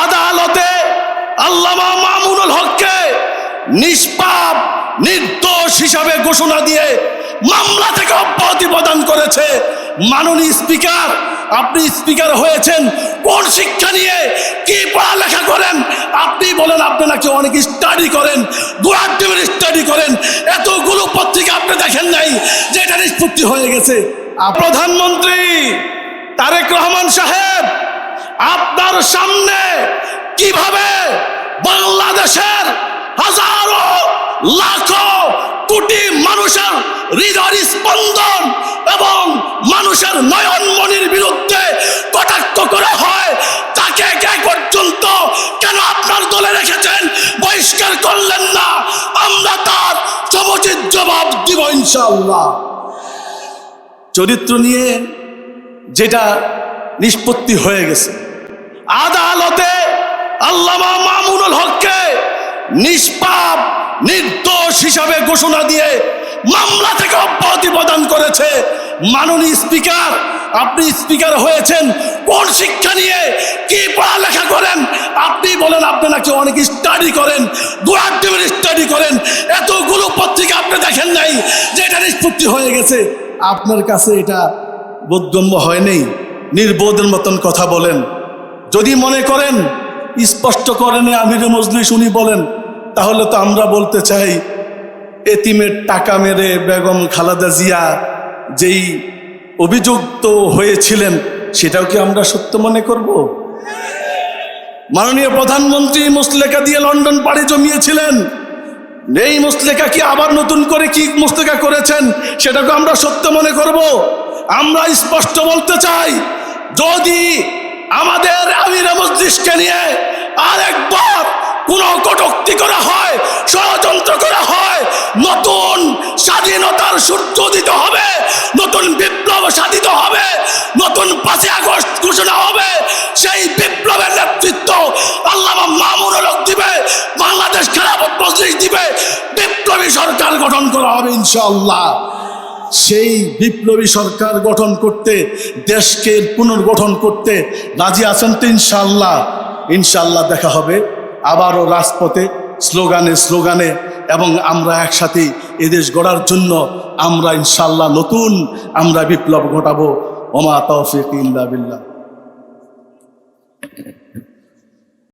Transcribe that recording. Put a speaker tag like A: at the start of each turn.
A: আদালতে আল্লামা মামুনুল হককে নিষ্পাপ নির্দোষ হিসাবে ঘোষণা দিয়ে মামলা থেকে অব্যাহতি প্রদান করেছে। মাননীয় স্পিকার, আপনি স্পিকার হয়েছেন কোন শিক্ষা নিয়ে, কি পড়ালেখা করেন? আপনি বলেন আপনি নাকি অনেক স্টাডি করেন, গোড়ার স্টাডি করেন, এতগুলো পত্রিকা আপনি দেখেন নাই যে এটা নিষ্পত্তি হয়ে গেছে। প্রধানমন্ত্রী তারেক রহমান সাহেব, আপনার সামনে কিভাবে বাংলাদেশের হাজারো লাখো কোটি মানুষের হৃদয় স্পন্দন এবং মানুষের নয়নমণির বিরুদ্ধে কটাক্ষ করা হয়, তাকে কে পর্যন্ত কেন আপনার দলে রেখেছেন, বহিষ্কার করলেন না? আমরা তার সমুচিত জবাব দিব ইনশাআল্লাহ। চরিত্র নিয়ে যেটা নিষ্পত্তি হয়ে গেছে, আদালতে আল্লামা মামুনুল হককে নিষ্পাপ নির্দোষ হিসাবে ঘোষণা দিয়ে মামলা থেকে অব্যাহতি প্রদান করেছে। মাননীয় স্পিকার, আপনি স্পিকার হয়েছেন কোন শিক্ষা নিয়ে, কি পড়ালেখা করেন? আপনি বলেন আপনি নাকি অনেক স্টাডি করেন, গোড়ার স্টাডি করেন, এতগুলো পত্রিকা আপনি দেখেন নাই যে এটা নিষ্পত্তি হয়ে গেছে। আপনার কাছে এটা বোধগম্য হয়নি, নির্বোধের মতন কথা বলেন। যদি মনে করেন স্পষ্ট করেন আমির মজলিস উনি বলেন, তাহলে তো আমরা বলতে চাই এতিমের টাকা মেরে বেগম খালেদা জিয়া যেই অভিযুক্ত হয়েছিলেন সেটাও কি আমরা সত্য মনে করব? মাননীয় প্রধানমন্ত্রী মুসলেকা দিয়ে লন্ডন পাড়ি জমিয়েছিলেন, এই মুসলেকা কি আবার নতুন করে কি মুসলেকা করেছেন সেটাকে আমরা সত্য মনে করব? আমরা স্পষ্ট বলতে চাই, যদি আমাদের আমির মজলিসকে নিয়ে আরেকবার কোনো কটূক্তি করা হয়, ষড়যন্ত্র করা হয়, নতুন স্বাধীনতার সূর্য উদিত হবে, নতুন বিপ্লব সাধিত হবে, নতুন 5ই আগস্ট ঘোষণা হবে। সেই বিপ্লবের নেতৃত্ব আল্লামা মামুনুল হক দিবে, বাংলাদেশ খেলাফত মজলিস দিবে, বিপ্লবী সরকার গঠন করা হবে ইনশাআল্লাহ। সেই বিপ্লবী সরকার গঠন করতে, দেশকে পুনর্গঠন করতে রাজি আছেন তো ইনশাআল্লাহ? ইনশাআল্লাহ দেখা হবে আবারও রাজপথে, স্লোগানে স্লোগানে, এবং আমরা একসাথে এদেশ গড়ার জন্য আমরা ইনশাআল্লাহ নতুন আমরা বিপ্লব ঘটাবো। ওমা তৌফিক ইল্লা বিল্লাহ।